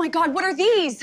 my God, what are these?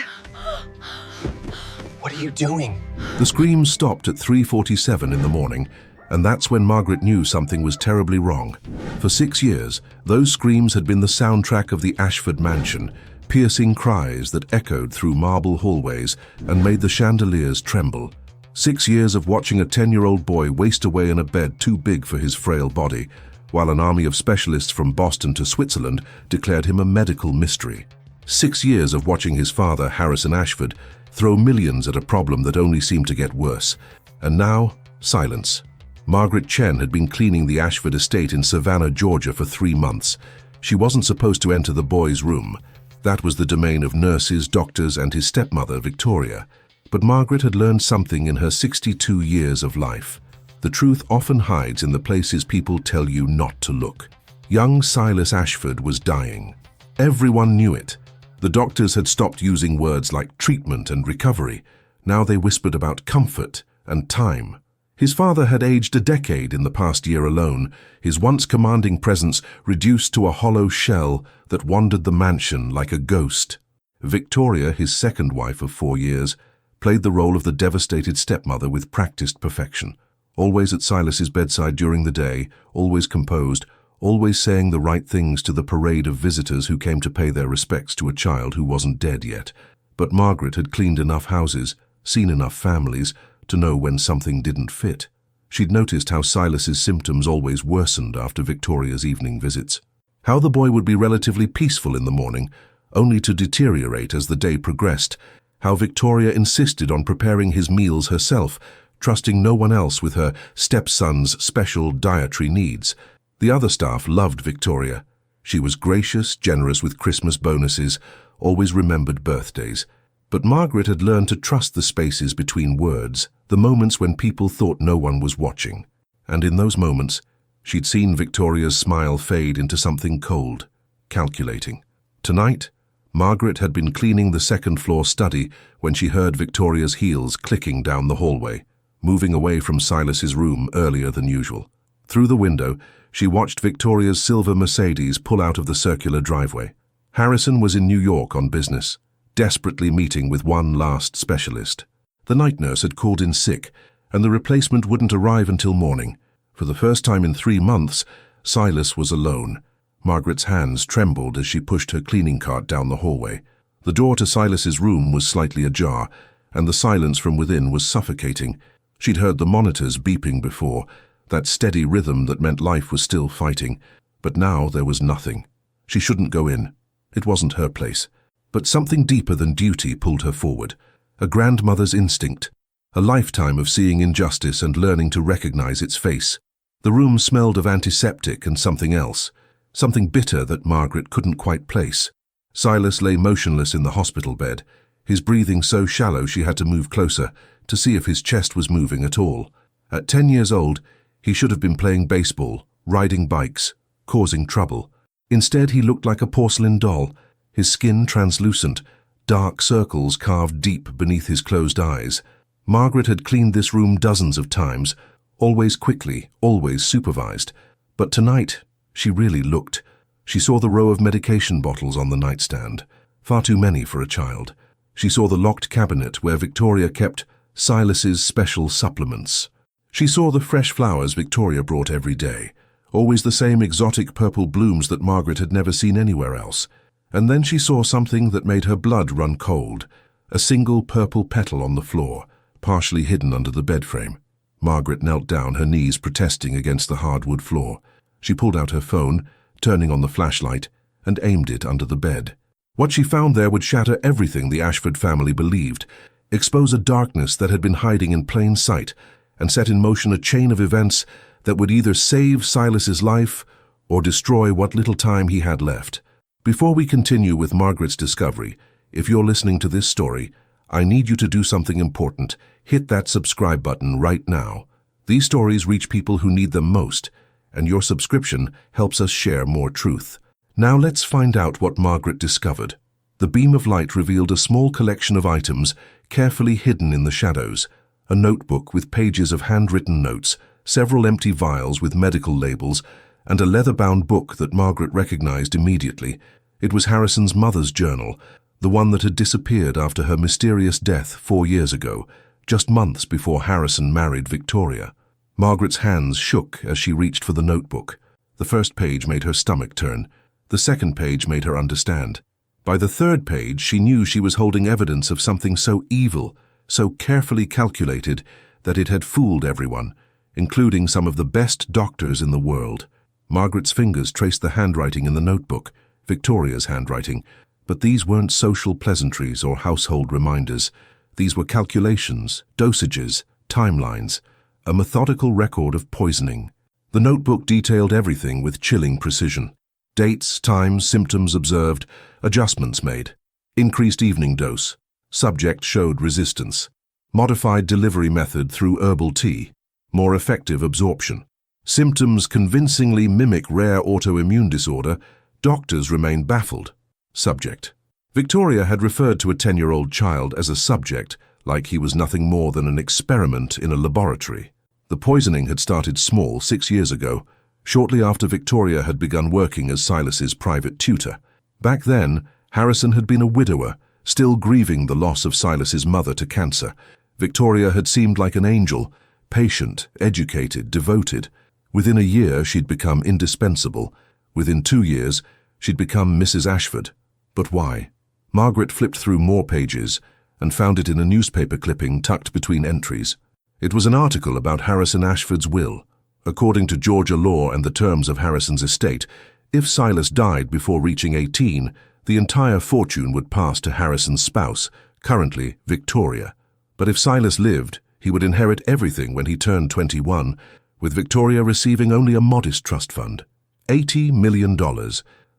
What are you doing? The screams stopped at 3:47 in the morning, and that's when Margaret knew something was terribly wrong. For 6 years, those screams had been the soundtrack of the Ashford mansion, piercing cries that echoed through marble hallways and made the chandeliers tremble. 6 years of watching a 10-year-old boy waste away in a bed too big for his frail body, while an army of specialists from Boston to Switzerland declared him a medical mystery. 6 years of watching his father, Harrison Ashford, throw millions at a problem that only seemed to get worse. And now, silence. Margaret Chen had been cleaning the Ashford estate in Savannah, Georgia for 3 months. She wasn't supposed to enter the boy's room. That was the domain of nurses, doctors, and his stepmother, Victoria. But Margaret had learned something in her 62 years of life. The truth often hides in the places people tell you not to look. Young Silas Ashford was dying. Everyone knew it. The doctors had stopped using words like treatment and recovery. Now they whispered about comfort and time. His father had aged a decade in the past year alone, his once commanding presence reduced to a hollow shell that wandered the mansion like a ghost. Victoria, his second wife of 4 years, played the role of the devastated stepmother with practiced perfection. Always at Silas's bedside during the day, always composed, always saying the right things to the parade of visitors who came to pay their respects to a child who wasn't dead yet. But Margaret had cleaned enough houses, seen enough families, to know when something didn't fit. She'd noticed how Silas's symptoms always worsened after Victoria's evening visits. How the boy would be relatively peaceful in the morning, only to deteriorate as the day progressed. How Victoria insisted on preparing his meals herself, trusting no one else with her stepson's special dietary needs. The other staff loved Victoria. She was gracious, generous with Christmas bonuses, always remembered birthdays. But Margaret had learned to trust the spaces between words, the moments when people thought no one was watching. And in those moments, she'd seen Victoria's smile fade into something cold, calculating. Tonight, Margaret had been cleaning the second-floor study when she heard Victoria's heels clicking down the hallway, moving away from Silas's room earlier than usual. Through the window, she watched Victoria's silver Mercedes pull out of the circular driveway. Harrison was in New York on business, desperately meeting with one last specialist. The night nurse had called in sick, and the replacement wouldn't arrive until morning. For the first time in 3 months, Silas was alone. Margaret's hands trembled as she pushed her cleaning cart down the hallway. The door to Silas's room was slightly ajar, and the silence from within was suffocating. She'd heard the monitors beeping before, that steady rhythm that meant life was still fighting. But now there was nothing. She shouldn't go in. It wasn't her place. But something deeper than duty pulled her forward. A grandmother's instinct. A lifetime of seeing injustice and learning to recognize its face. The room smelled of antiseptic and something else. Something bitter that Margaret couldn't quite place. Silas lay motionless in the hospital bed, his breathing so shallow she had to move closer to see if his chest was moving at all. At 10 years old, he should have been playing baseball, riding bikes, causing trouble. Instead, he looked like a porcelain doll, his skin translucent, dark circles carved deep beneath his closed eyes. Margaret had cleaned this room dozens of times, always quickly, always supervised. But tonight, she really looked. She saw the row of medication bottles on the nightstand, far too many for a child. She saw the locked cabinet where Victoria kept Silas's special supplements. She saw the fresh flowers Victoria brought every day, always the same exotic purple blooms that Margaret had never seen anywhere else. And then she saw something that made her blood run cold, a single purple petal on the floor, partially hidden under the bed frame. Margaret knelt down, her knees protesting against the hardwood floor. She pulled out her phone, turning on the flashlight, and aimed it under the bed. What she found there would shatter everything the Ashford family believed, expose a darkness that had been hiding in plain sight, and set in motion a chain of events that would either save Silas's life or destroy what little time he had left. Before we continue with Margaret's discovery, if you're listening to this story, I need you to do something important. Hit that subscribe button right now. These stories reach people who need them most, and your subscription helps us share more truth. Now let's find out what Margaret discovered. The beam of light revealed a small collection of items carefully hidden in the shadows. A notebook with pages of handwritten notes, several empty vials with medical labels, and a leather-bound book that Margaret recognized immediately. It was Harrison's mother's journal, the one that had disappeared after her mysterious death 4 years ago, just months before Harrison married Victoria. Margaret's hands shook as she reached for the notebook. The first page made her stomach turn. The second page made her understand. By the third page, she knew she was holding evidence of something so evil, so carefully calculated, that it had fooled everyone, including some of the best doctors in the world. Margaret's fingers traced the handwriting in the notebook, Victoria's handwriting, but these weren't social pleasantries or household reminders. These were calculations, dosages, timelines, a methodical record of poisoning. The notebook detailed everything with chilling precision. Dates, times, symptoms observed, adjustments made. Increased evening dose. Subject showed resistance. Modified delivery method through herbal tea. More effective absorption. Symptoms convincingly mimic rare autoimmune disorder. Doctors remain baffled. Subject. Victoria had referred to a 10-year-old child as a subject, like he was nothing more than an experiment in a laboratory. The poisoning had started small 6 years ago, shortly after Victoria had begun working as Silas's private tutor. Back then, Harrison had been a widower, still grieving the loss of Silas's mother to cancer. Victoria had seemed like an angel, patient, educated, devoted. Within a year, she'd become indispensable. Within 2 years, she'd become Mrs. Ashford. But why? Margaret flipped through more pages and found it in a newspaper clipping tucked between entries. It was an article about Harrison Ashford's will. According to Georgia law and the terms of Harrison's estate, if Silas died before reaching 18, the entire fortune would pass to Harrison's spouse, currently Victoria. But if Silas lived, he would inherit everything when he turned 21, with Victoria receiving only a modest trust fund. $80 million.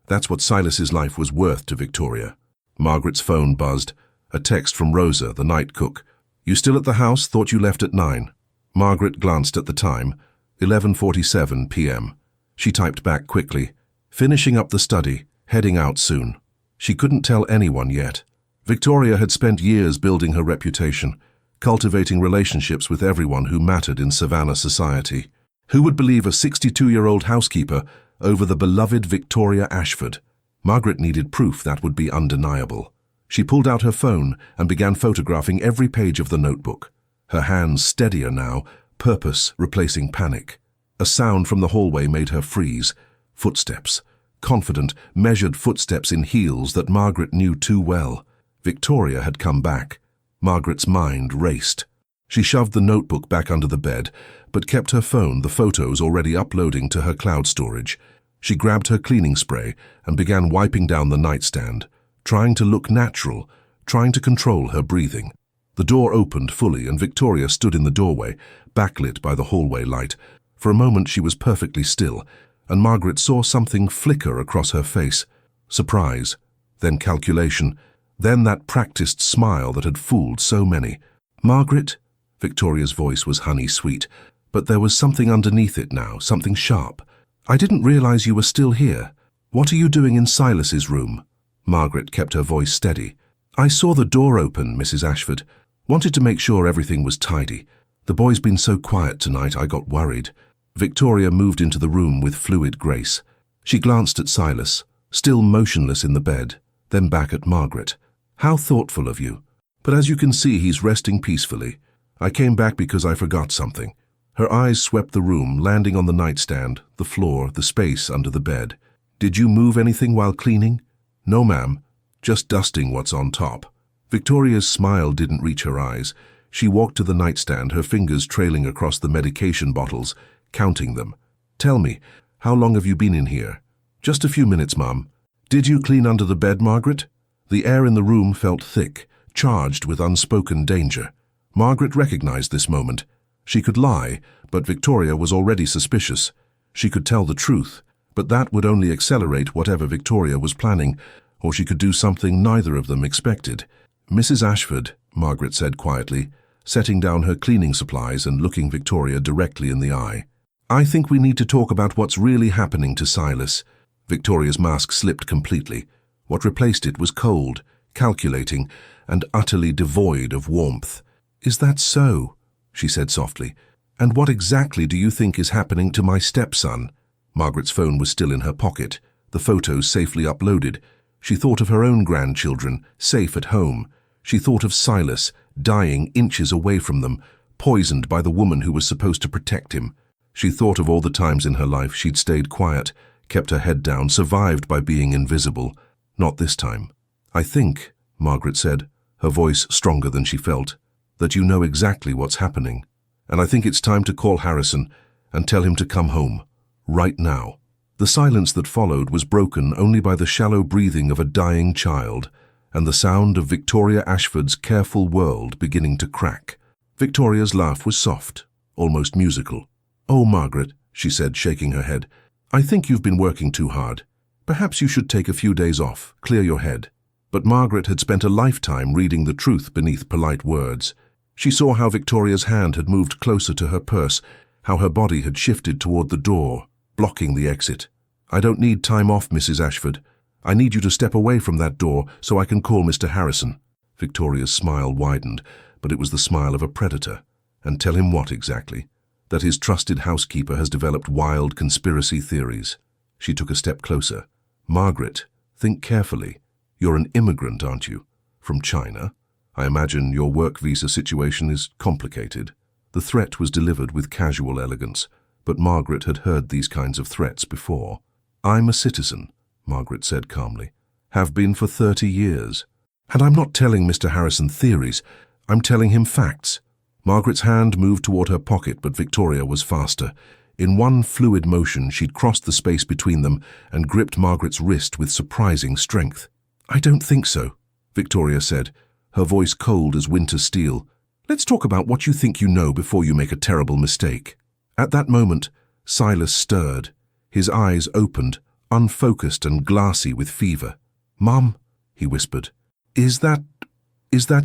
That's what Silas's life was worth to Victoria. Margaret's phone buzzed. A text from Rosa, the night cook. "You still at the house? Thought you left at 9. Margaret glanced at the time. 11:47 p.m. She typed back quickly. "Finishing up the study. Heading out soon." She couldn't tell anyone yet. Victoria had spent years building her reputation, cultivating relationships with everyone who mattered in Savannah society. Who would believe a 62-year-old housekeeper over the beloved Victoria Ashford? Margaret needed proof that would be undeniable. She pulled out her phone and began photographing every page of the notebook. Her hands steadier now, purpose replacing panic. A sound from the hallway made her freeze. Footsteps. Confident, measured footsteps in heels that Margaret knew too well. Victoria had come back. Margaret's mind raced. She shoved the notebook back under the bed, but kept her phone, the photos already uploading to her cloud storage. She grabbed her cleaning spray and began wiping down the nightstand, trying to look natural, trying to control her breathing. The door opened fully and Victoria stood in the doorway, backlit by the hallway light. For a moment she was perfectly still, and Margaret saw something flicker across her face. Surprise, then calculation, then that practiced smile that had fooled so many. "Margaret?" Victoria's voice was honey-sweet, but there was something underneath it now, something sharp. "I didn't realize you were still here. What are you doing in Silas's room?" Margaret kept her voice steady. "I saw the door open, Mrs. Ashford. Wanted to make sure everything was tidy. The boy's been so quiet tonight, I got worried." Victoria moved into the room with fluid grace. She glanced at Silas, still motionless in the bed, then back at Margaret. "How thoughtful of you. But as you can see, he's resting peacefully. I came back because I forgot something." Her eyes swept the room, landing on the nightstand, the floor, the space under the bed. "Did you move anything while cleaning?" "No, ma'am. Just dusting what's on top." Victoria's smile didn't reach her eyes. She walked to the nightstand, her fingers trailing across the medication bottles, counting them. "Tell me, how long have you been in here?" "Just a few minutes, Mum." "Did you clean under the bed, Margaret?" The air in the room felt thick, charged with unspoken danger. Margaret recognized this moment. She could lie, but Victoria was already suspicious. She could tell the truth, but that would only accelerate whatever Victoria was planning, or she could do something neither of them expected. "Mrs. Ashford," Margaret said quietly, setting down her cleaning supplies and looking Victoria directly in the eye. "I think we need to talk about what's really happening to Silas." Victoria's mask slipped completely. What replaced it was cold, calculating, and utterly devoid of warmth. "Is that so?" she said softly. "And what exactly do you think is happening to my stepson?" Margaret's phone was still in her pocket, the photos safely uploaded. She thought of her own grandchildren, safe at home. She thought of Silas, dying inches away from them, poisoned by the woman who was supposed to protect him. She thought of all the times in her life she'd stayed quiet, kept her head down, survived by being invisible. Not this time. "I think," Margaret said, her voice stronger than she felt, "that you know exactly what's happening. And I think it's time to call Harrison and tell him to come home. Right now." The silence that followed was broken only by the shallow breathing of a dying child and the sound of Victoria Ashford's careful world beginning to crack. Victoria's laugh was soft, almost musical. "Oh, Margaret," she said, shaking her head, "I think you've been working too hard. Perhaps you should take a few days off, clear your head." But Margaret had spent a lifetime reading the truth beneath polite words. She saw how Victoria's hand had moved closer to her purse, how her body had shifted toward the door, blocking the exit. "I don't need time off, Mrs. Ashford. I need you to step away from that door so I can call Mr. Harrison." Victoria's smile widened, but it was the smile of a predator. "And tell him what exactly?" "That his trusted housekeeper has developed wild conspiracy theories." She took a step closer. "Margaret, think carefully. You're an immigrant, aren't you? From China? I imagine your work visa situation is complicated." The threat was delivered with casual elegance, but Margaret had heard these kinds of threats before. "I'm a citizen," Margaret said calmly. "Have been for 30 years. And I'm not telling Mr. Harrison theories, I'm telling him facts." Margaret's hand moved toward her pocket, but Victoria was faster. In one fluid motion, she'd crossed the space between them and gripped Margaret's wrist with surprising strength. "I don't think so," Victoria said, her voice cold as winter steel. "Let's talk about what you think you know before you make a terrible mistake." At that moment, Silas stirred. His eyes opened, unfocused and glassy with fever. "Mum," he whispered. Is that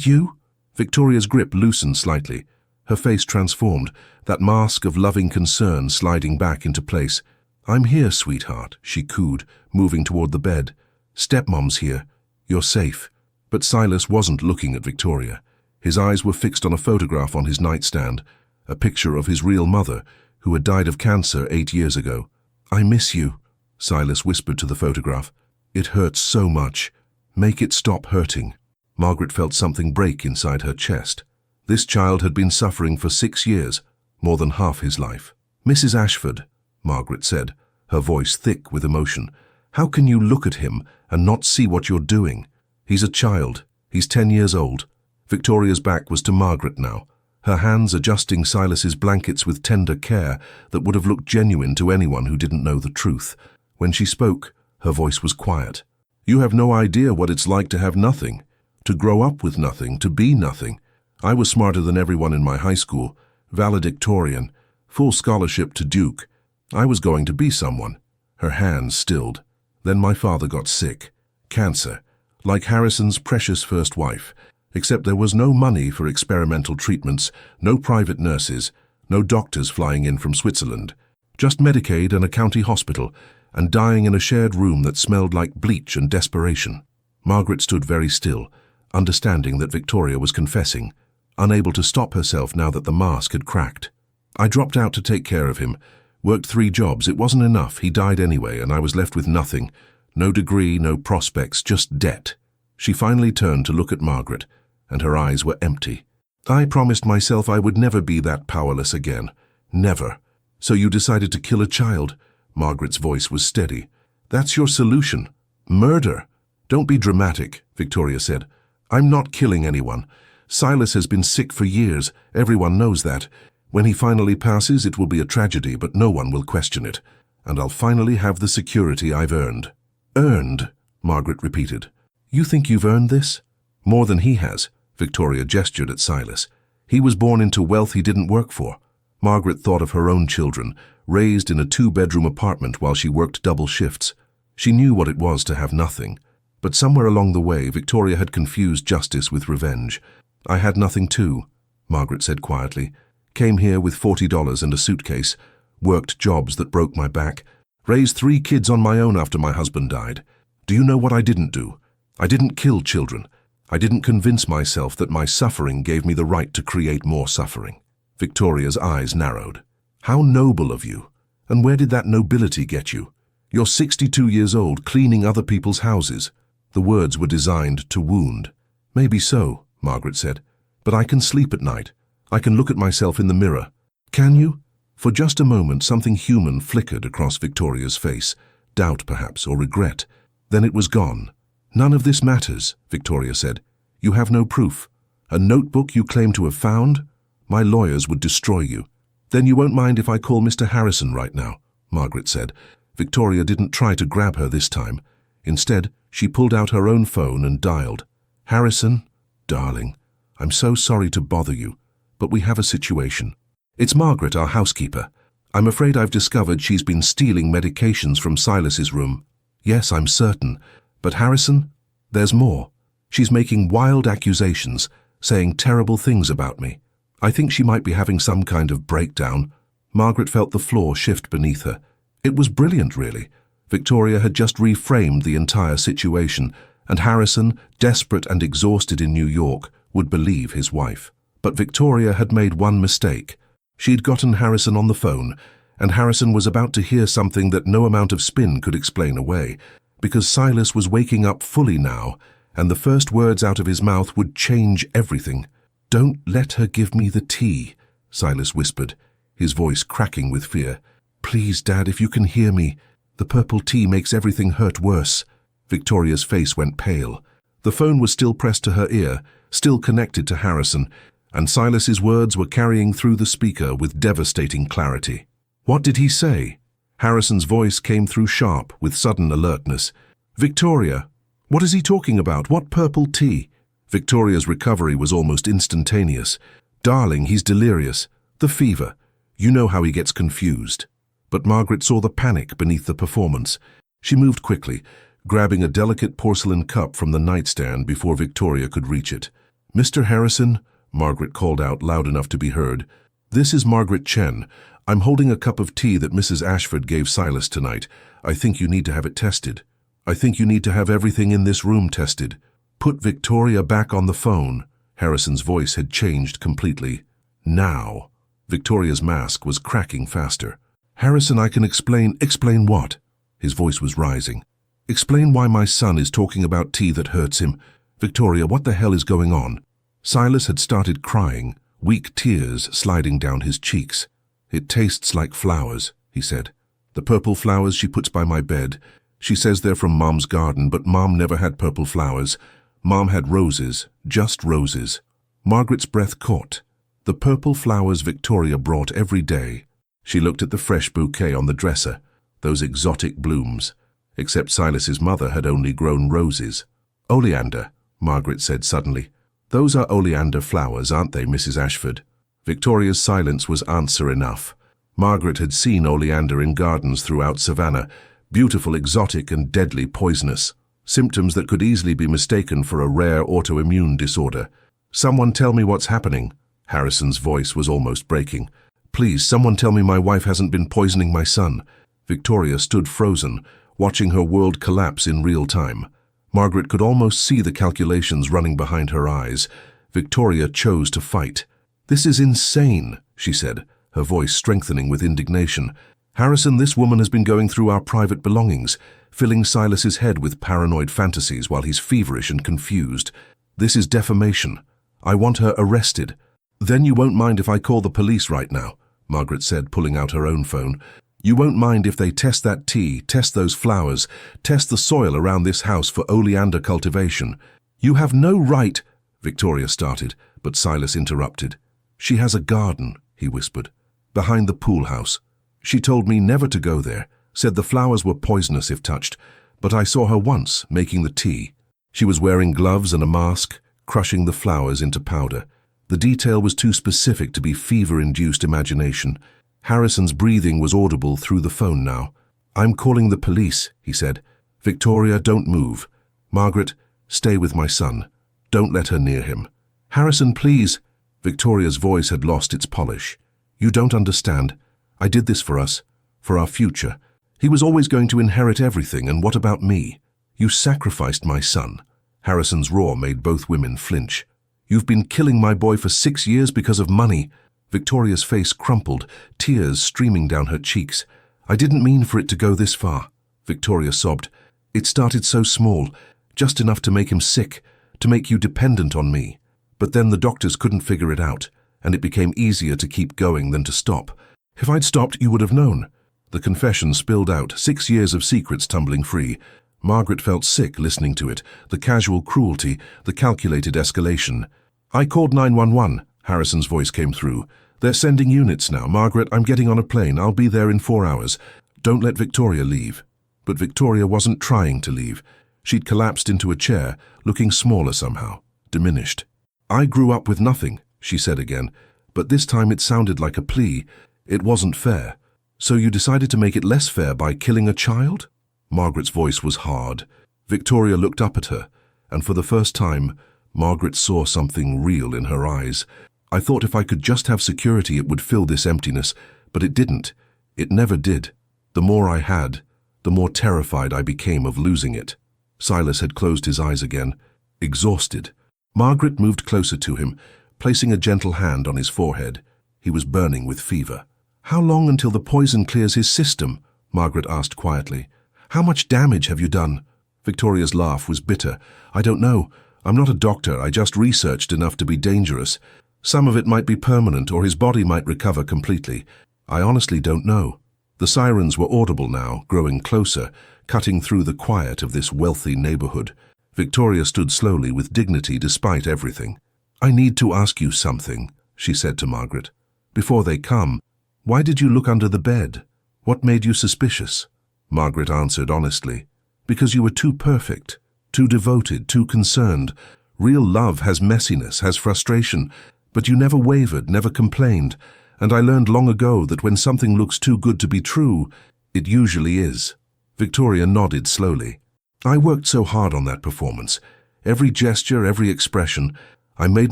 you?" Victoria's grip loosened slightly. Her face transformed, that mask of loving concern sliding back into place. "I'm here, sweetheart," she cooed, moving toward the bed. "Stepmom's here. You're safe." But Silas wasn't looking at Victoria. His eyes were fixed on a photograph on his nightstand, a picture of his real mother, who had died of cancer 8 years ago. "I miss you," Silas whispered to the photograph. "It hurts so much. Make it stop hurting." Margaret felt something break inside her chest. This child had been suffering for 6 years, more than half his life. "Mrs. Ashford," Margaret said, her voice thick with emotion, "how can you look at him and not see what you're doing? He's a child. He's 10 years old." Victoria's back was to Margaret now, her hands adjusting Silas's blankets with tender care that would have looked genuine to anyone who didn't know the truth. When she spoke, her voice was quiet. "You have no idea what it's like to have nothing, to grow up with nothing, to be nothing. I was smarter than everyone in my high school, valedictorian, full scholarship to Duke. I was going to be someone." Her hands stilled. "Then my father got sick. Cancer. Like Harrison's precious first wife. Except there was no money for experimental treatments, no private nurses, no doctors flying in from Switzerland. Just Medicaid and a county hospital, and dying in a shared room that smelled like bleach and desperation." Margaret stood very still, understanding that Victoria was confessing, unable to stop herself now that the mask had cracked. "I dropped out to take care of him. Worked 3 jobs. It wasn't enough. He died anyway, and I was left with nothing. No degree, no prospects, just debt." She finally turned to look at Margaret, and her eyes were empty. "I promised myself I would never be that powerless again. Never. So you decided to kill a child?" Margaret's voice was steady. "That's your solution. Murder." "Don't be dramatic," Victoria said. "I'm not killing anyone. Silas has been sick for years. Everyone knows that. When he finally passes, it will be a tragedy, but no one will question it. And I'll finally have the security I've earned." "Earned," Margaret repeated. "You think you've earned this?" "More than he has," Victoria gestured at Silas. "He was born into wealth he didn't work for." Margaret thought of her own children, raised in a 2-bedroom apartment while she worked double shifts. She knew what it was to have nothing. But somewhere along the way, Victoria had confused justice with revenge. "I had nothing too," Margaret said quietly. "Came here with $40 and a suitcase, worked jobs that broke my back, raised 3 kids on my own after my husband died. Do you know what I didn't do? I didn't kill children. I didn't convince myself that my suffering gave me the right to create more suffering." Victoria's eyes narrowed. "How noble of you. And where did that nobility get you? You're 62 years old, cleaning other people's houses." The words were designed to wound. "Maybe so," Margaret said. "But I can sleep at night. I can look at myself in the mirror." "Can you?" For just a moment, something human flickered across Victoria's face. Doubt, perhaps, or regret. Then it was gone. "None of this matters," Victoria said. "You have no proof. A notebook you claim to have found? My lawyers would destroy you." "Then you won't mind if I call Mr. Harrison right now," Margaret said. Victoria didn't try to grab her this time. Instead, she pulled out her own phone and dialed. "Harrison? Darling, I'm so sorry to bother you, but we have a situation. It's Margaret, our housekeeper. I'm afraid I've discovered she's been stealing medications from Silas's room." "Yes, I'm certain. But Harrison, there's more. She's making wild accusations, saying terrible things about me. I think she might be having some kind of breakdown." Margaret felt the floor shift beneath her. It was brilliant, really. Victoria had just reframed the entire situation, and Harrison, desperate and exhausted in New York, would believe his wife. But Victoria had made one mistake. She'd gotten Harrison on the phone, and Harrison was about to hear something that no amount of spin could explain away, because Silas was waking up fully now, and the first words out of his mouth would change everything. "Don't let her give me the tea," Silas whispered, his voice cracking with fear. "Please, Dad, if you can hear me. The purple tea makes everything hurt worse." Victoria's face went pale. The phone was still pressed to her ear, still connected to Harrison, and Silas's words were carrying through the speaker with devastating clarity. "What did he say?" Harrison's voice came through sharp, with sudden alertness. "Victoria, what is he talking about? What purple tea?" Victoria's recovery was almost instantaneous. "Darling, he's delirious. The fever. You know how he gets confused." But Margaret saw the panic beneath the performance. She moved quickly, grabbing a delicate porcelain cup from the nightstand before Victoria could reach it. "Mr. Harrison," Margaret called out loud enough to be heard. "This is Margaret Chen. I'm holding a cup of tea that Mrs. Ashford gave Silas tonight. I think you need to have it tested. I think you need to have everything in this room tested." "Put Victoria back on the phone." Harrison's voice had changed completely. "Now." Victoria's mask was cracking faster. "Harrison, I can explain." "Explain what?" His voice was rising. "Explain why my son is talking about tea that hurts him. Victoria, what the hell is going on?" Silas had started crying, weak tears sliding down his cheeks. "It tastes like flowers," he said. "The purple flowers she puts by my bed. She says they're from Mom's garden, but Mom never had purple flowers. Mom had roses, just roses." Margaret's breath caught. The purple flowers Victoria brought every day. She looked at the fresh bouquet on the dresser, those exotic blooms. Except Silas's mother had only grown roses. "Oleander," Margaret said suddenly. "Those are oleander flowers, aren't they, Mrs. Ashford?" Victoria's silence was answer enough. Margaret had seen oleander in gardens throughout Savannah, beautiful, exotic, and deadly poisonous. Symptoms that could easily be mistaken for a rare autoimmune disorder. "Someone tell me what's happening." Harrison's voice was almost breaking. "Please, someone tell me my wife hasn't been poisoning my son." Victoria stood frozen, watching her world collapse in real time. Margaret could almost see the calculations running behind her eyes. Victoria chose to fight. "This is insane," she said, her voice strengthening with indignation. "Harrison, this woman has been going through our private belongings, filling Silas's head with paranoid fantasies while he's feverish and confused. This is defamation. I want her arrested." "Then you won't mind if I call the police right now," Margaret said, pulling out her own phone. "You won't mind if they test that tea, test those flowers, test the soil around this house for oleander cultivation." "You have no right," Victoria started, but Silas interrupted. "She has a garden," he whispered, "behind the pool house. She told me never to go there, said the flowers were poisonous if touched, but I saw her once making the tea. She was wearing gloves and a mask, crushing the flowers into powder. The detail was too specific to be fever-induced imagination. Harrison's breathing was audible through the phone now. "I'm calling the police," he said. "Victoria, don't move. Margaret, stay with my son. Don't let her near him." "Harrison, please." Victoria's voice had lost its polish. "You don't understand. I did this for us, for our future. He was always going to inherit everything, and what about me? You sacrificed my son." Harrison's roar made both women flinch. "You've been killing my boy for 6 years because of money." Victoria's face crumpled, tears streaming down her cheeks. "I didn't mean for it to go this far," Victoria sobbed. "It started so small. just enough to make him sick, to make you dependent on me. But then the doctors couldn't figure it out, and it became easier to keep going than to stop. If I'd stopped, you would have known." The confession spilled out, 6 years of secrets tumbling free. Margaret felt sick listening to it, the casual cruelty, the calculated escalation. "I called 911, Harrison's voice came through. "They're sending units now. Margaret, I'm getting on a plane. I'll be there in 4 hours. Don't let Victoria leave." But Victoria wasn't trying to leave. She'd collapsed into a chair, looking smaller somehow, diminished. "I grew up with nothing," she said again, but this time it sounded like a plea. It wasn't fair. "So you decided to make it less fair by killing a child?" Margaret's voice was hard. Victoria looked up at her, and for the first time, Margaret saw something real in her eyes. "I thought if I could just have security it would fill this emptiness, but it didn't. It never did. The more I had, the more terrified I became of losing it." Silas had closed his eyes again, exhausted. Margaret moved closer to him, placing a gentle hand on his forehead. He was burning with fever. "How long until the poison clears his system?" Margaret asked quietly. "How much damage have you done?" Victoria's laugh was bitter. "I don't know. I'm not a doctor. I just researched enough to be dangerous. Some of it might be permanent, or his body might recover completely. I honestly don't know." The sirens were audible now, growing closer, cutting through the quiet of this wealthy neighborhood. Victoria stood slowly with dignity despite everything. "I need to ask you something," she said to Margaret. "Before they come, why did you look under the bed? What made you suspicious?" Margaret answered honestly. "Because you were too perfect, too devoted, too concerned. Real love has messiness, has frustration, but you never wavered, never complained, and I learned long ago that when something looks too good to be true, it usually is." Victoria nodded slowly. "I worked so hard on that performance. Every gesture, every expression. I made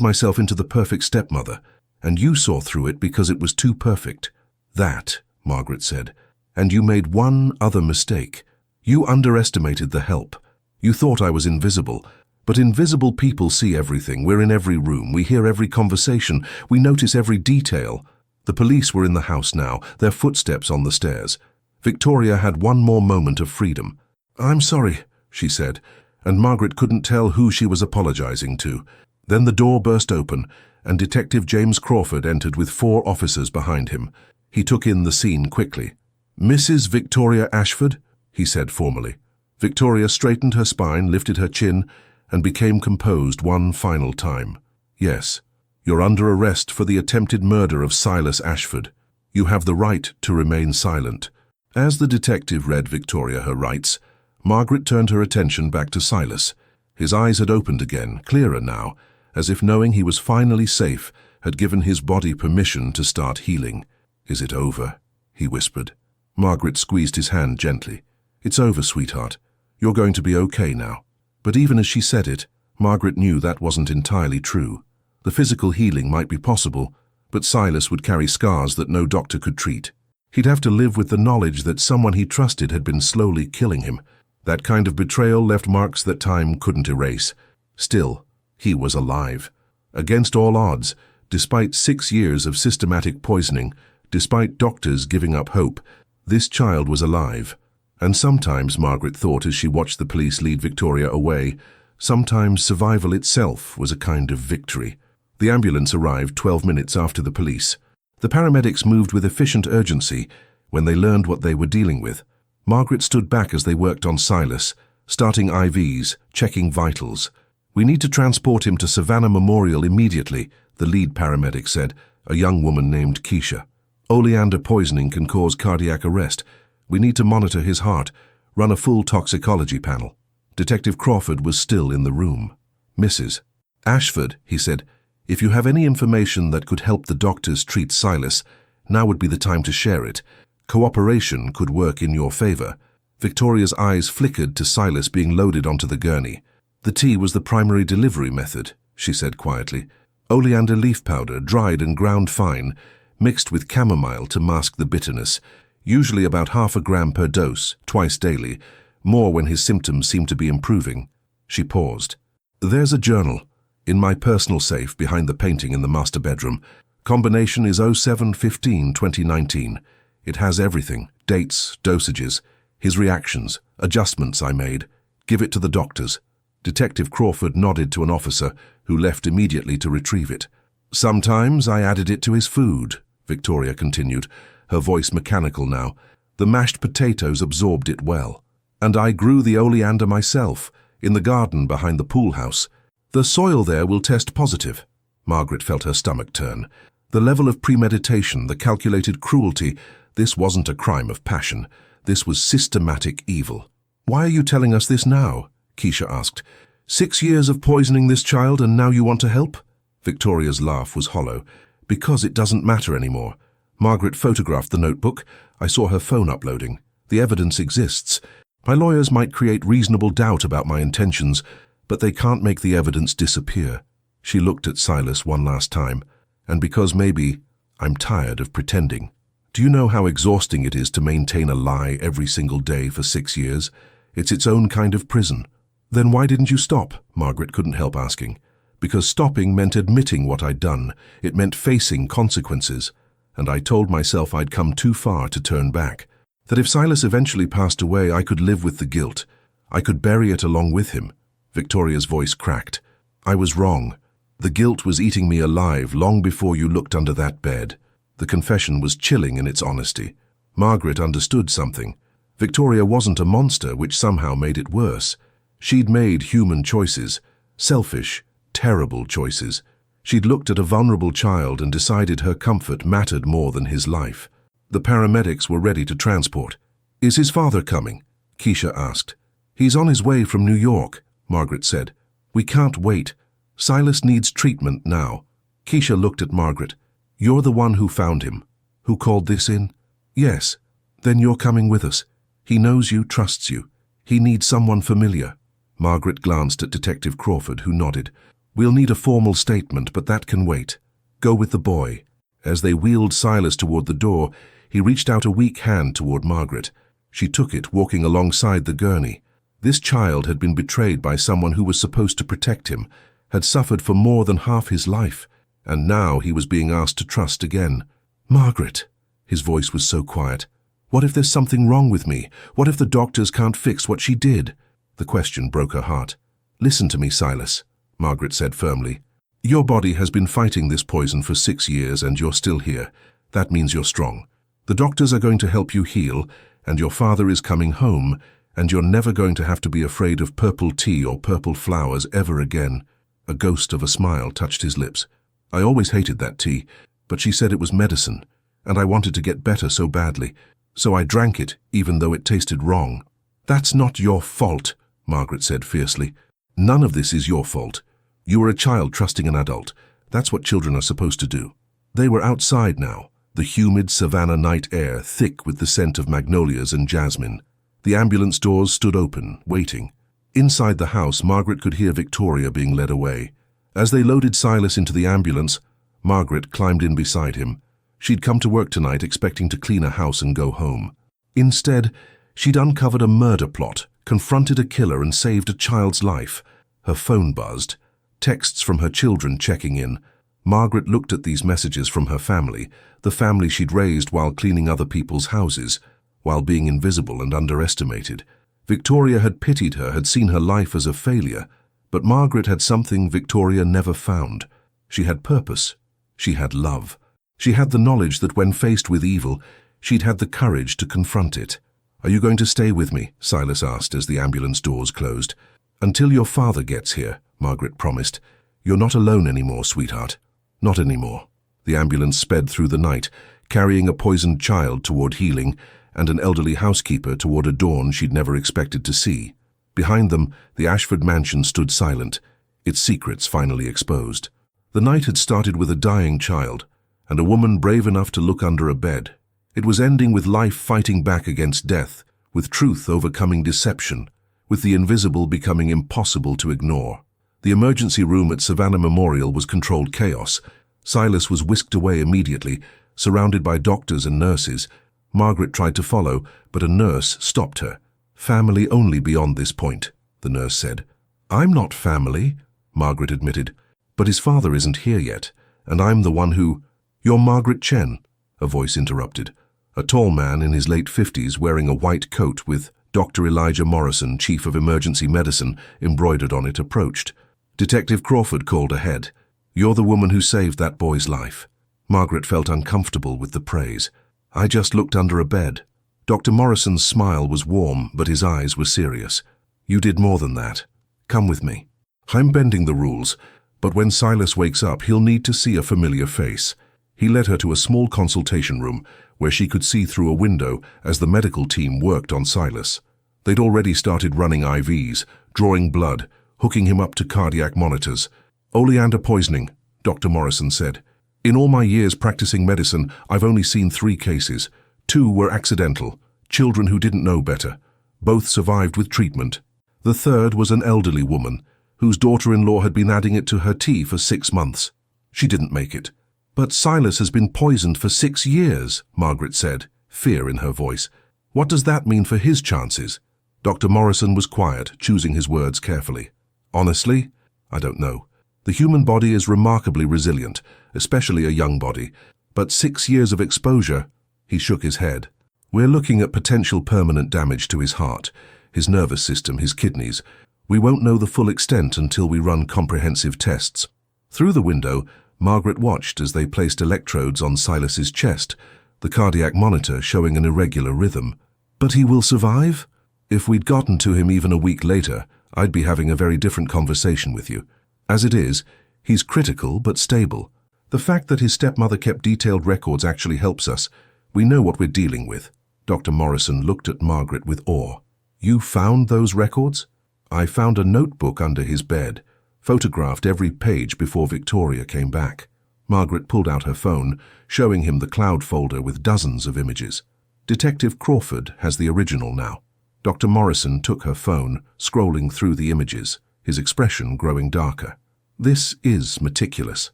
myself into the perfect stepmother, and you saw through it because it was too perfect." "That," Margaret said. "And you made one other mistake. You underestimated the help. You thought I was invisible. But invisible people see everything. We're in every room. We hear every conversation. We notice every detail." The police were in the house now, their footsteps on the stairs. Victoria had one more moment of freedom. "I'm sorry," she said, and Margaret couldn't tell who she was apologizing to. Then the door burst open, and Detective James Crawford entered with 4 officers behind him. He took in the scene quickly. "Mrs. Victoria Ashford?" he said formally. Victoria straightened her spine, lifted her chin, and became composed one final time. "Yes, you're under arrest for the attempted murder of Silas Ashford. You have the right to remain silent." As the detective read Victoria her rights, Margaret turned her attention back to Silas. His eyes had opened again, clearer now, as if knowing he was finally safe had given his body permission to start healing. "Is it over?" he whispered. Margaret squeezed his hand gently. "It's over, sweetheart. You're going to be okay now." But even as she said it, Margaret knew that wasn't entirely true. The physical healing might be possible, but Silas would carry scars that no doctor could treat. He'd have to live with the knowledge that someone he trusted had been slowly killing him. That kind of betrayal left marks that time couldn't erase. Still, he was alive. Against all odds, despite 6 years of systematic poisoning, despite doctors giving up hope, this child was alive. And sometimes, Margaret thought as she watched the police lead Victoria away, sometimes survival itself was a kind of victory. The ambulance arrived 12 minutes after the police. The paramedics moved with efficient urgency when they learned what they were dealing with. Margaret stood back as they worked on Silas, starting IVs, checking vitals. "We need to transport him to Savannah Memorial immediately," the lead paramedic said, a young woman named Keisha. "Oleander poisoning can cause cardiac arrest. We need to monitor his heart, run a full toxicology panel." Detective Crawford was still in the room. "Mrs. Ashford," he said, "if you have any information that could help the doctors treat Silas, now would be the time to share it. Cooperation could work in your favor." Victoria's eyes flickered to Silas being loaded onto the gurney. "The tea was the primary delivery method," she said quietly. "Oleander leaf powder, dried and ground fine, mixed with chamomile to mask the bitterness. Usually about 0.5 gram per dose, twice daily, more when his symptoms seemed to be improving." She paused. "There's a journal in my personal safe behind the painting in the master bedroom. Combination is 07-15-2019. It has everything, dates, dosages, his reactions, adjustments I made. Give it to the doctors." Detective Crawford nodded to an officer, who left immediately to retrieve it. "Sometimes I added it to his food," Victoria continued, her voice mechanical now. "The mashed potatoes absorbed it well. And I grew the oleander myself, in the garden behind the pool house. The soil there will test positive." Margaret felt her stomach turn. The level of premeditation, the calculated cruelty, this wasn't a crime of passion. This was systematic evil. "Why are you telling us this now?" Keisha asked. 6 years of poisoning this child and now you want to help?" Victoria's laugh was hollow. "Because it doesn't matter anymore. Margaret photographed the notebook. I saw her phone uploading. The evidence exists. My lawyers might create reasonable doubt about my intentions, but they can't make the evidence disappear." She looked at Silas one last time. "And because maybe I'm tired of pretending. Do you know how exhausting it is to maintain a lie every single day for 6 years? It's its own kind of prison." "Then why didn't you stop?" Margaret couldn't help asking. "Because stopping meant admitting what I'd done. It meant facing consequences. And I told myself I'd come too far to turn back. That if Silas eventually passed away, I could live with the guilt. I could bury it along with him." Victoria's voice cracked. "I was wrong. The guilt was eating me alive long before you looked under that bed." The confession was chilling in its honesty. Margaret understood something. Victoria wasn't a monster, which somehow made it worse. She'd made human choices, selfish, terrible choices. She'd looked at a vulnerable child and decided her comfort mattered more than his life. The paramedics were ready to transport. "Is his father coming?" Keisha asked. "He's on his way from New York," Margaret said. "We can't wait. Silas needs treatment now." Keisha looked at Margaret. "You're the one who found him, who called this in?" "Yes." "Then you're coming with us. He knows you, trusts you. He needs someone familiar." Margaret glanced at Detective Crawford, who nodded. "We'll need a formal statement, but that can wait. Go with the boy." As they wheeled Silas toward the door, he reached out a weak hand toward Margaret. She took it, walking alongside the gurney. This child had been betrayed by someone who was supposed to protect him, had suffered for more than half his life, and now he was being asked to trust again. "Margaret," his voice was so quiet. "What if there's something wrong with me? What if the doctors can't fix what she did?" The question broke her heart. "Listen to me, Silas," Margaret said firmly. "Your body has been fighting this poison for 6 years and you're still here. That means you're strong. The doctors are going to help you heal, and your father is coming home, and you're never going to have to be afraid of purple tea or purple flowers ever again." A ghost of a smile touched his lips. "I always hated that tea, but she said it was medicine, and I wanted to get better so badly, so I drank it even though it tasted wrong." "That's not your fault," Margaret said fiercely. "None of this is your fault. You were a child trusting an adult. That's what children are supposed to do." They were outside now, the humid savannah night air thick with the scent of magnolias and jasmine. The ambulance doors stood open, waiting. Inside the house, Margaret could hear Victoria being led away. As they loaded Silas into the ambulance, Margaret climbed in beside him. She'd come to work tonight expecting to clean a house and go home. Instead, she'd uncovered a murder plot, confronted a killer and saved a child's life. Her phone buzzed. Texts from her children checking in. Margaret looked at these messages from her family, the family she'd raised while cleaning other people's houses, while being invisible and underestimated. Victoria had pitied her, had seen her life as a failure, but Margaret had something Victoria never found. She had purpose. She had love. She had the knowledge that when faced with evil, she'd had the courage to confront it. "Are you going to stay with me?" Silas asked as the ambulance doors closed. "Until your father gets here," Margaret promised. "You're not alone anymore, sweetheart. Not anymore." The ambulance sped through the night, carrying a poisoned child toward healing and an elderly housekeeper toward a dawn she'd never expected to see. Behind them, the Ashford mansion stood silent, its secrets finally exposed. The night had started with a dying child, and a woman brave enough to look under a bed. It was ending with life fighting back against death, with truth overcoming deception, with the invisible becoming impossible to ignore. The emergency room at Savannah Memorial was controlled chaos. Silas was whisked away immediately, surrounded by doctors and nurses. Margaret tried to follow, but a nurse stopped her. "Family only beyond this point," the nurse said. "I'm not family," Margaret admitted. "But his father isn't here yet, and I'm the one who—" "You're Margaret Chen," a voice interrupted. A tall man in his late 50s wearing a white coat with Dr. Elijah Morrison, Chief of Emergency Medicine, embroidered on it, approached. Detective Crawford called ahead. "You're the woman who saved that boy's life." Margaret felt uncomfortable with the praise. "I just looked under a bed." Dr. Morrison's smile was warm, but his eyes were serious. "You did more than that. Come with me. I'm bending the rules, but when Silas wakes up, he'll need to see a familiar face." He led her to a small consultation room where she could see through a window as the medical team worked on Silas. They'd already started running IVs, drawing blood, hooking him up to cardiac monitors. "Oleander poisoning," Dr. Morrison said. "In all my years practicing medicine, I've only seen 3 cases. 2 were accidental, children who didn't know better. Both survived with treatment. The third was an elderly woman, whose daughter-in-law had been adding it to her tea for 6 months. She didn't make it." "But Silas has been poisoned for 6 years, Margaret said, fear in her voice. "What does that mean for his chances?" Dr. Morrison was quiet, choosing his words carefully. "Honestly, I don't know. The human body is remarkably resilient, especially a young body. But 6 years of exposure," he shook his head. "We're looking at potential permanent damage to his heart, his nervous system, his kidneys. We won't know the full extent until we run comprehensive tests." Through the window, Margaret watched as they placed electrodes on Silas's chest, the cardiac monitor showing an irregular rhythm. "But he will survive?" "If we'd gotten to him even a week later, I'd be having a very different conversation with you. As it is, he's critical but stable. The fact that his stepmother kept detailed records actually helps us. We know what we're dealing with." Dr. Morrison looked at Margaret with awe. "You found those records?" "I found a notebook under his bed, photographed every page before Victoria came back." Margaret pulled out her phone, showing him the cloud folder with dozens of images. "Detective Crawford has the original now." Dr. Morrison took her phone, scrolling through the images, his expression growing darker. "This is meticulous.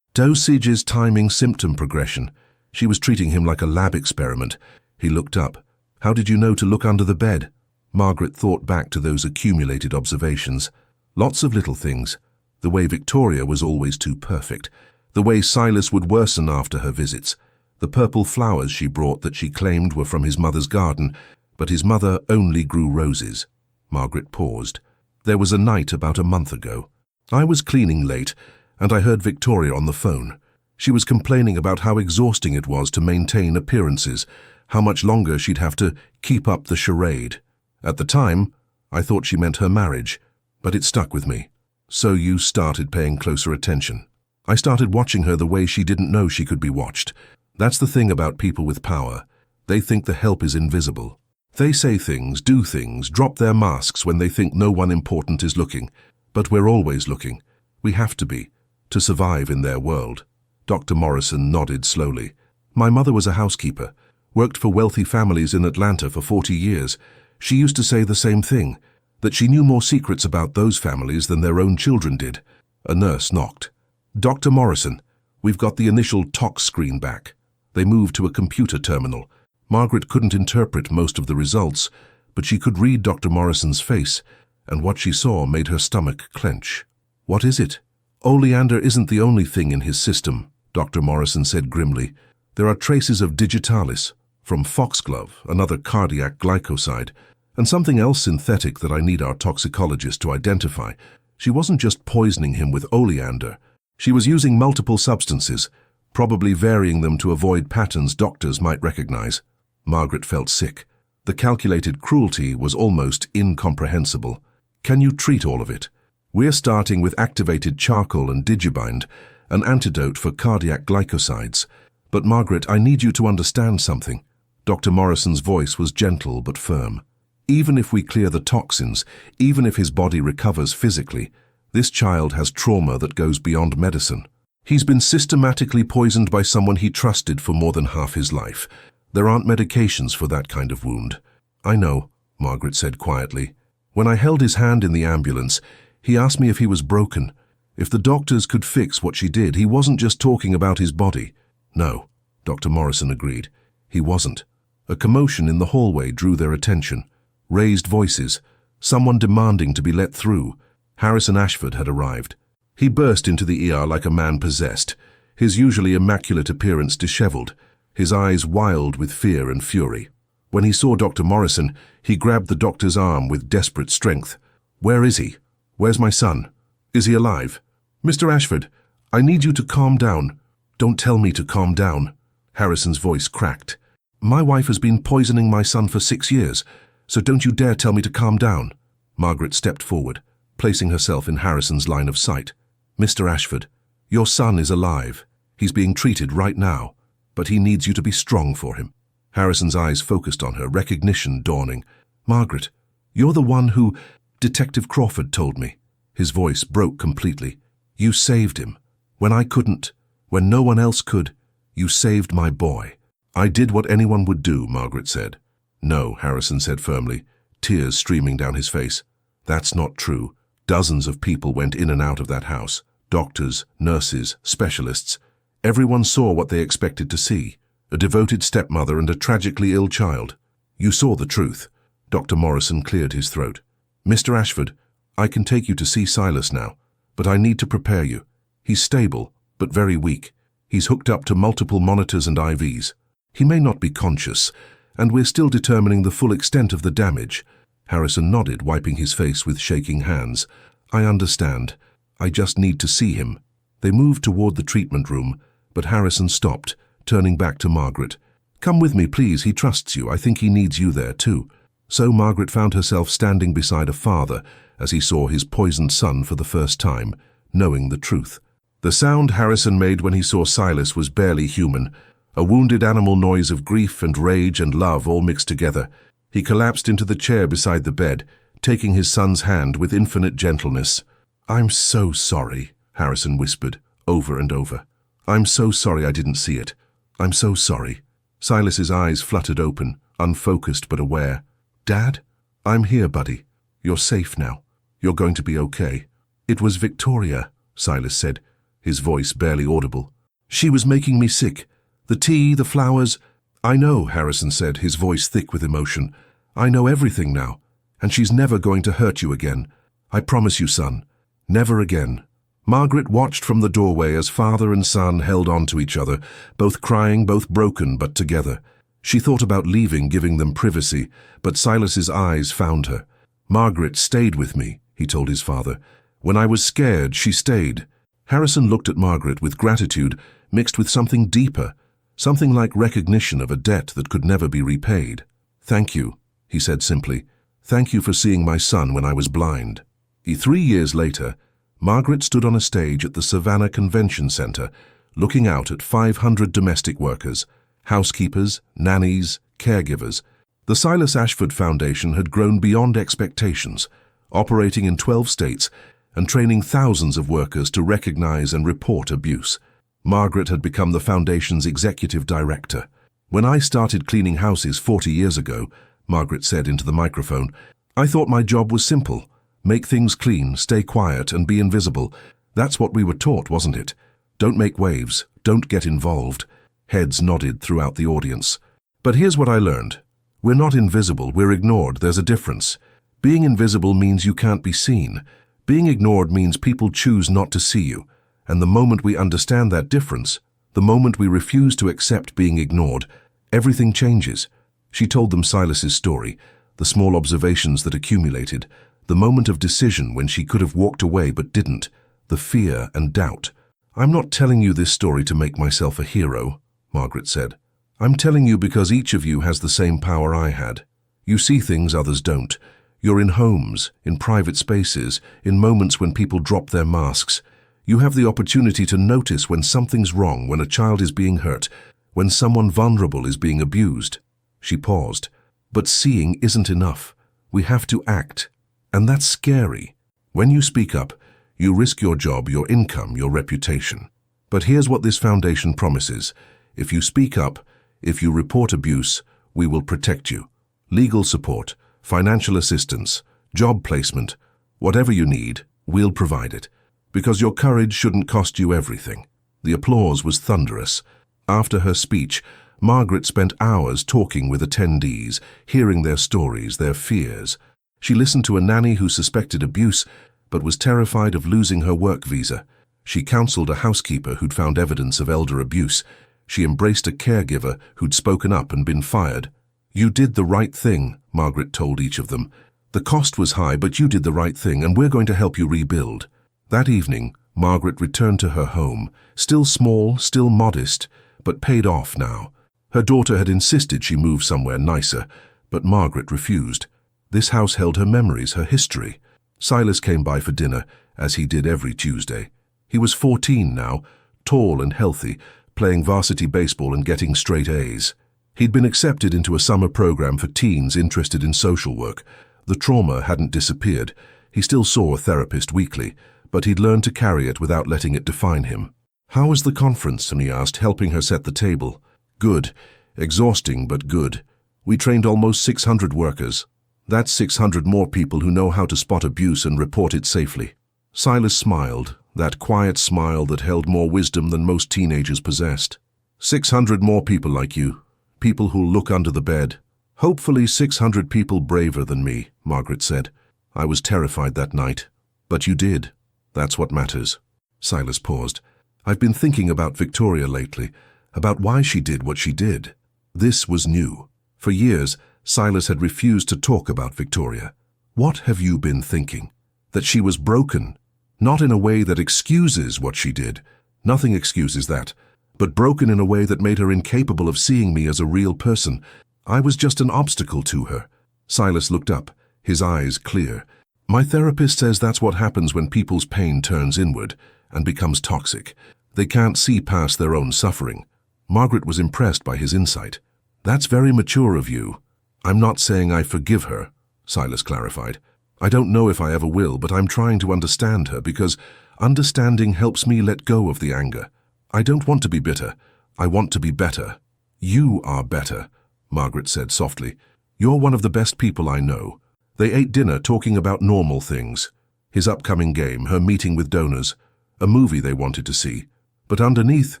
Dosages timing symptom progression. She was treating him like a lab experiment." He looked up. "How did you know to look under the bed?" Margaret thought back to those accumulated observations. Lots of little things. The way Victoria was always too perfect. The way Silas would worsen after her visits. The purple flowers she brought that she claimed were from his mother's garden, but his mother only grew roses. Margaret paused. "There was a night about a month ago. I was cleaning late, and I heard Victoria on the phone. She was complaining about how exhausting it was to maintain appearances, how much longer she'd have to keep up the charade. At the time, I thought she meant her marriage, but it stuck with me. So you started paying closer attention. I started watching her the way she didn't know she could be watched. That's the thing about people with power. They think the help is invisible. They say things, do things, drop their masks when they think no one important is looking. But we're always looking. We have to be, to survive in their world." Dr. Morrison nodded slowly. "My mother was a housekeeper, worked for wealthy families in Atlanta for 40 years. She used to say the same thing, that she knew more secrets about those families than their own children did." A nurse knocked. "Dr. Morrison, we've got the initial tox screen back." They moved to a computer terminal. Margaret couldn't interpret most of the results, but she could read Dr. Morrison's face, and what she saw made her stomach clench. "What is it?" "Oleander isn't the only thing in his system," Dr. Morrison said grimly. "There are traces of digitalis, from foxglove, another cardiac glycoside, and something else synthetic that I need our toxicologist to identify. She wasn't just poisoning him with oleander. She was using multiple substances, probably varying them to avoid patterns doctors might recognize." Margaret felt sick. The calculated cruelty was almost incomprehensible. "Can you treat all of it?" "We're starting with activated charcoal and digibind, an antidote for cardiac glycosides. But Margaret, I need you to understand something." Dr. Morrison's voice was gentle but firm. "Even if we clear the toxins, even if his body recovers physically, this child has trauma that goes beyond medicine. He's been systematically poisoned by someone he trusted for more than half his life. There aren't medications for that kind of wound." "I know," Margaret said quietly. "When I held his hand in the ambulance, he asked me if he was broken. If the doctors could fix what she did, he wasn't just talking about his body." "No," Dr. Morrison agreed. "He wasn't." A commotion in the hallway drew their attention. Raised voices, someone demanding to be let through. Harrison Ashford had arrived. He burst into the ER like a man possessed, his usually immaculate appearance disheveled, his eyes wild with fear and fury. When he saw Dr. Morrison, he grabbed the doctor's arm with desperate strength. "Where is he? Where's my son? Is he alive? Mr. Ashford, I need you to calm down." "Don't tell me to calm down." Harrison's voice cracked. "My wife has been poisoning my son for 6 years, so don't you dare tell me to calm down." Margaret stepped forward, placing herself in Harrison's line of sight. "Mr. Ashford, your son is alive. He's being treated right now, but he needs you to be strong for him." Harrison's eyes focused on her, recognition dawning. "Margaret, you're the one who Detective Crawford told me." His voice broke completely. "You saved him. When I couldn't, when no one else could, you saved my boy." "I did what anyone would do," Margaret said. "No," Harrison said firmly, tears streaming down his face. "That's not true. Dozens of people went in and out of that house. Doctors, nurses, specialists. Everyone saw what they expected to see. A devoted stepmother and a tragically ill child. You saw the truth." Dr. Morrison cleared his throat. "Mr. Ashford, I can take you to see Silas now, but I need to prepare you. He's stable, but very weak. He's hooked up to multiple monitors and IVs. He may not be conscious, and we're still determining the full extent of the damage." Harrison nodded, wiping his face with shaking hands. "I understand. I just need to see him." They moved toward the treatment room, but Harrison stopped, turning back to Margaret. "Come with me, please. He trusts you. I think he needs you there, too." So Margaret found herself standing beside a father as he saw his poisoned son for the first time, knowing the truth. The sound Harrison made when he saw Silas was barely human, a wounded animal noise of grief and rage and love all mixed together. He collapsed into the chair beside the bed, taking his son's hand with infinite gentleness. "I'm so sorry," Harrison whispered, over and over. "I'm so sorry I didn't see it. I'm so sorry." Silas's eyes fluttered open, unfocused but aware. "Dad? I'm here, buddy. You're safe now. You're going to be okay." "It was Victoria," Silas said, his voice barely audible. "She was making me sick. The tea, the flowers." "I know," Harrison said, his voice thick with emotion. "I know everything now, and she's never going to hurt you again. I promise you, son. Never again." Margaret watched from the doorway as father and son held on to each other, both crying, both broken, but together. She thought about leaving, giving them privacy, but Silas's eyes found her. "Margaret stayed with me," he told his father. "When I was scared, she stayed." Harrison looked at Margaret with gratitude mixed with something deeper, something like recognition of a debt that could never be repaid. "Thank you," he said simply. "Thank you for seeing my son when I was blind." 3 years later, Margaret stood on a stage at the Savannah Convention Center, looking out at 500 domestic workers, housekeepers, nannies, caregivers. The Silas Ashford Foundation had grown beyond expectations, operating in 12 states and training thousands of workers to recognize and report abuse. Margaret had become the foundation's executive director. "When I started cleaning houses 40 years ago," Margaret said into the microphone, "I thought my job was simple. Make things clean, stay quiet, and be invisible. That's what we were taught, wasn't it? Don't make waves, don't get involved." Heads nodded throughout the audience. "But here's what I learned. We're not invisible, we're ignored. There's a difference. Being invisible means you can't be seen. Being ignored means people choose not to see you. And the moment we understand that difference, the moment we refuse to accept being ignored, everything changes." She told them Silas's story, the small observations that accumulated, the moment of decision when she could have walked away but didn't, the fear and doubt. "I'm not telling you this story to make myself a hero," Margaret said. "I'm telling you because each of you has the same power I had. You see things others don't. You're in homes, in private spaces, in moments when people drop their masks. You have the opportunity to notice when something's wrong, when a child is being hurt, when someone vulnerable is being abused." She paused. "But seeing isn't enough. We have to act. And that's scary. When you speak up, you risk your job, your income, your reputation. But here's what this foundation promises. If you speak up, if you report abuse, we will protect you. Legal support, financial assistance, job placement, whatever you need, we'll provide it. Because your courage shouldn't cost you everything." The applause was thunderous. After her speech, Margaret spent hours talking with attendees, hearing their stories, their fears. She listened to a nanny who suspected abuse, but was terrified of losing her work visa. She counseled a housekeeper who'd found evidence of elder abuse. She embraced a caregiver who'd spoken up and been fired. You did the right thing, Margaret told each of them. The cost was high, but you did the right thing, and we're going to help you rebuild. That evening, Margaret returned to her home, still small, still modest, but paid off now. Her daughter had insisted she move somewhere nicer, but Margaret refused. This house held her memories, her history. Silas came by for dinner, as he did every Tuesday. He was 14 now, tall and healthy, playing varsity baseball and getting straight A's. He'd been accepted into a summer program for teens interested in social work. The trauma hadn't disappeared. He still saw a therapist weekly, but he'd learned to carry it without letting it define him. "How was the conference?" he asked, helping her set the table. "Good. Exhausting, but good. We trained almost 600 workers. That's 600 more people who know how to spot abuse and report it safely." Silas smiled, that quiet smile that held more wisdom than most teenagers possessed. 600 more people like you. People who'll look under the bed. "Hopefully 600 people braver than me," Margaret said. "I was terrified that night. But you did. That's what matters." Silas paused. "I've been thinking about Victoria lately, about why she did what she did." This was new. For years, Silas had refused to talk about Victoria. "What have you been thinking? That she was broken? Not in a way that excuses what she did. Nothing excuses that. But broken in a way that made her incapable of seeing me as a real person. I was just an obstacle to her." Silas looked up, his eyes clear. "My therapist says that's what happens when people's pain turns inward and becomes toxic. They can't see past their own suffering." Margaret was impressed by his insight. "That's very mature of you." "I'm not saying I forgive her," Silas clarified. "I don't know if I ever will, but I'm trying to understand her because understanding helps me let go of the anger. I don't want to be bitter. I want to be better." "You are better," Margaret said softly. "You're one of the best people I know." They ate dinner talking about normal things. His upcoming game, her meeting with donors, a movie they wanted to see. But underneath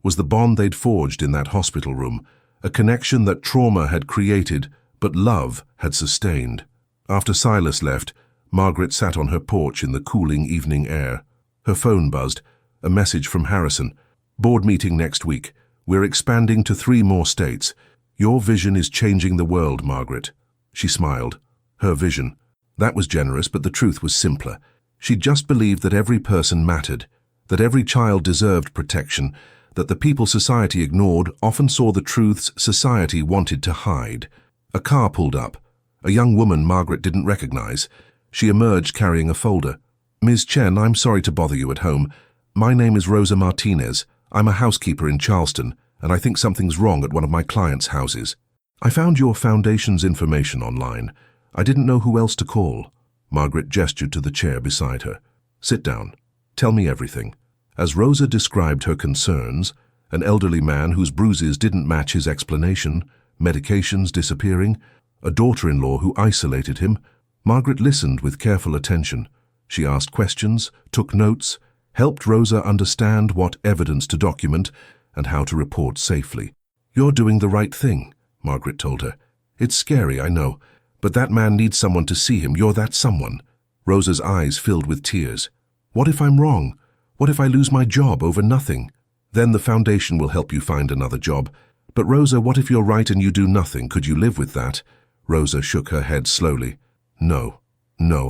was the bond they'd forged in that hospital room, a connection that trauma had created, but love had sustained. After Silas left, Margaret sat on her porch in the cooling evening air. Her phone buzzed, a message from Harrison. "Board meeting next week. We're expanding to 3 more states. Your vision is changing the world, Margaret." She smiled. Her vision. That was generous, but the truth was simpler. She'd just believed that every person mattered, that every child deserved protection, that the people society ignored often saw the truths society wanted to hide. A car pulled up. A young woman Margaret didn't recognize. She emerged carrying a folder. "Ms. Chen, I'm sorry to bother you at home. My name is Rosa Martinez. I'm a housekeeper in Charleston, and I think something's wrong at one of my clients' houses. I found your foundation's information online. I didn't know who else to call." Margaret gestured to the chair beside her. "Sit down. Tell me everything." As Rosa described her concerns, an elderly man whose bruises didn't match his explanation, medications disappearing, a daughter-in-law who isolated him, Margaret listened with careful attention. She asked questions, took notes, helped Rosa understand what evidence to document and how to report safely. "You're doing the right thing," Margaret told her. "It's scary, I know, but that man needs someone to see him. You're that someone." Rosa's eyes filled with tears. "What if I'm wrong? What if I lose my job over nothing?" "Then the foundation will help you find another job. But Rosa, what if you're right and you do nothing? Could you live with that?" Rosa shook her head slowly. No,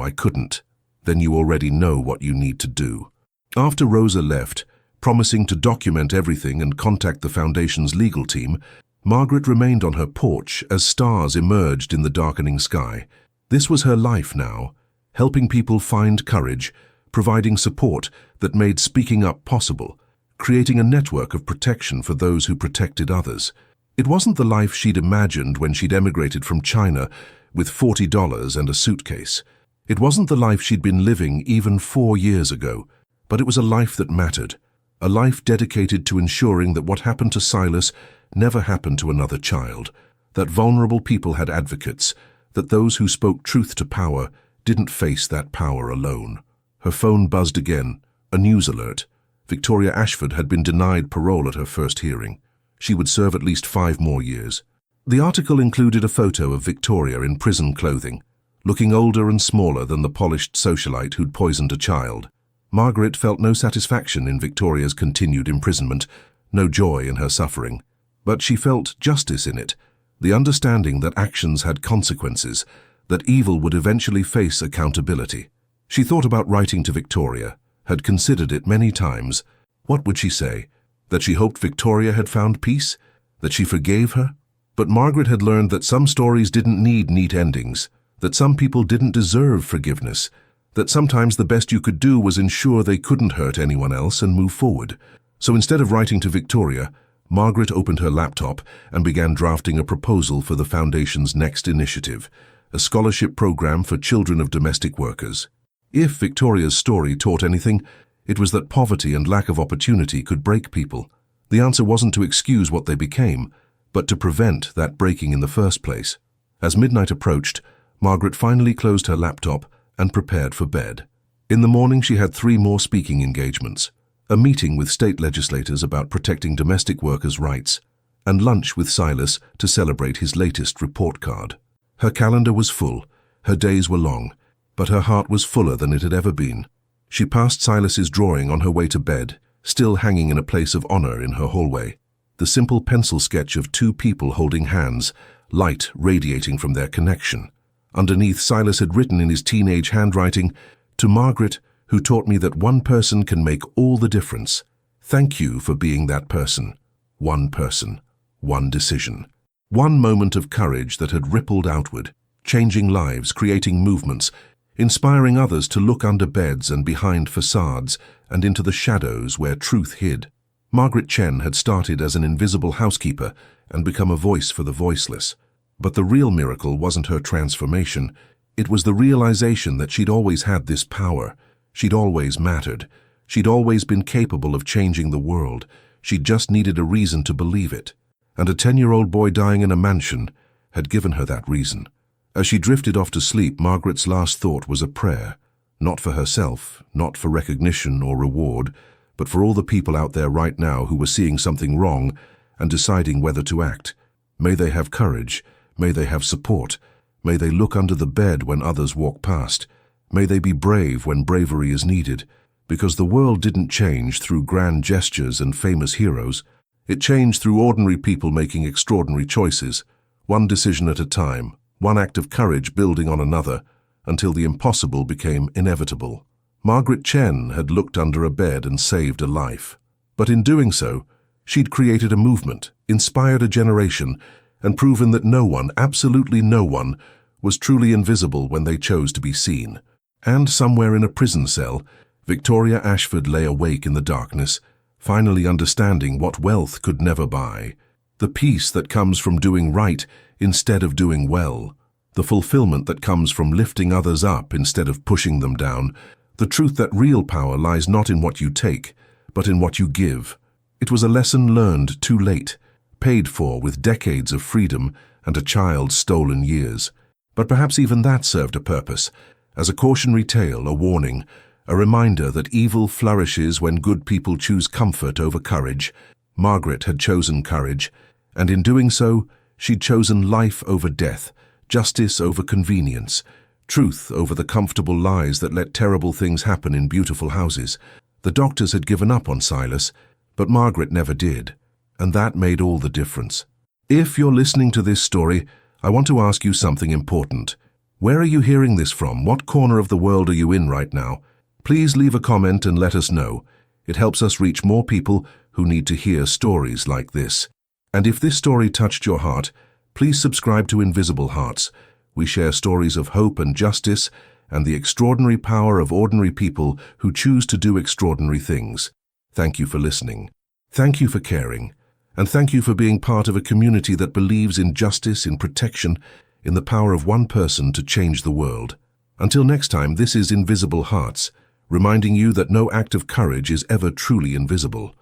I couldn't." "Then you already know what you need to do." After Rosa left, promising to document everything and contact the Foundation's legal team, Margaret remained on her porch as stars emerged in the darkening sky. This was her life now, helping people find courage, providing support that made speaking up possible, creating a network of protection for those who protected others. It wasn't the life she'd imagined when she'd emigrated from China with $40 and a suitcase. It wasn't the life she'd been living even 4 years ago, but it was a life that mattered, a life dedicated to ensuring that what happened to Silas never happened to another child, that vulnerable people had advocates, that those who spoke truth to power didn't face that power alone. Her phone buzzed again, a news alert. Victoria Ashford had been denied parole at her first hearing. She would serve at least 5 more years. The article included a photo of Victoria in prison clothing, looking older and smaller than the polished socialite who'd poisoned a child. Margaret felt no satisfaction in Victoria's continued imprisonment, no joy in her suffering. But she felt justice in it, the understanding that actions had consequences, that evil would eventually face accountability. She thought about writing to Victoria, had considered it many times. What would she say? That she hoped Victoria had found peace? That she forgave her? But Margaret had learned that some stories didn't need neat endings, that some people didn't deserve forgiveness, that sometimes the best you could do was ensure they couldn't hurt anyone else and move forward. So instead of writing to Victoria, Margaret opened her laptop and began drafting a proposal for the Foundation's next initiative, a scholarship program for children of domestic workers. If Victoria's story taught anything, it was that poverty and lack of opportunity could break people. The answer wasn't to excuse what they became, but to prevent that breaking in the first place. As midnight approached, Margaret finally closed her laptop and prepared for bed. In the morning she had 3 more speaking engagements, a meeting with state legislators about protecting domestic workers' rights, and lunch with Silas to celebrate his latest report card. Her calendar was full, her days were long, but her heart was fuller than it had ever been. She passed Silas's drawing on her way to bed, still hanging in a place of honor in her hallway. The simple pencil sketch of 2 people holding hands, light radiating from their connection. Underneath, Silas had written in his teenage handwriting, "To Margaret, who taught me that one person can make all the difference. Thank you for being that person. One person, one decision." One moment of courage that had rippled outward, changing lives, creating movements, inspiring others to look under beds and behind facades and into the shadows where truth hid. Margaret Chen had started as an invisible housekeeper and become a voice for the voiceless. But the real miracle wasn't her transformation. It was the realization that she'd always had this power. She'd always mattered. She'd always been capable of changing the world. She'd just needed a reason to believe it. And a 10-year-old boy dying in a mansion had given her that reason. As she drifted off to sleep, Margaret's last thought was a prayer. Not for herself, not for recognition or reward, but for all the people out there right now who were seeing something wrong and deciding whether to act. May they have courage. May they have support. May they look under the bed when others walk past. May they be brave when bravery is needed, because the world didn't change through grand gestures and famous heroes. It changed through ordinary people making extraordinary choices, one decision at a time, one act of courage building on another, until the impossible became inevitable. Margaret Chen had looked under a bed and saved a life. But in doing so, she'd created a movement, inspired a generation, and proven that no one, absolutely no one, was truly invisible when they chose to be seen. And somewhere in a prison cell, Victoria Ashford lay awake in the darkness, finally understanding what wealth could never buy. The peace that comes from doing right instead of doing well. The fulfillment that comes from lifting others up instead of pushing them down. The truth that real power lies not in what you take, but in what you give. It was a lesson learned too late, paid for with decades of freedom and a child's stolen years. But perhaps even that served a purpose, as a cautionary tale, a warning, a reminder that evil flourishes when good people choose comfort over courage. Margaret had chosen courage, and in doing so, she'd chosen life over death, justice over convenience, truth over the comfortable lies that let terrible things happen in beautiful houses. The doctors had given up on Silas, but Margaret never did, and that made all the difference. If you're listening to this story, I want to ask you something important. Where are you hearing this from? What corner of the world are you in right now? Please leave a comment and let us know. It helps us reach more people who need to hear stories like this. And if this story touched your heart, please subscribe to Invisible Hearts. We share stories of hope and justice and the extraordinary power of ordinary people who choose to do extraordinary things. Thank you for listening. Thank you for caring. And thank you for being part of a community that believes in justice, in protection, in the power of one person to change the world. Until next time, this is Invisible Hearts, reminding you that no act of courage is ever truly invisible.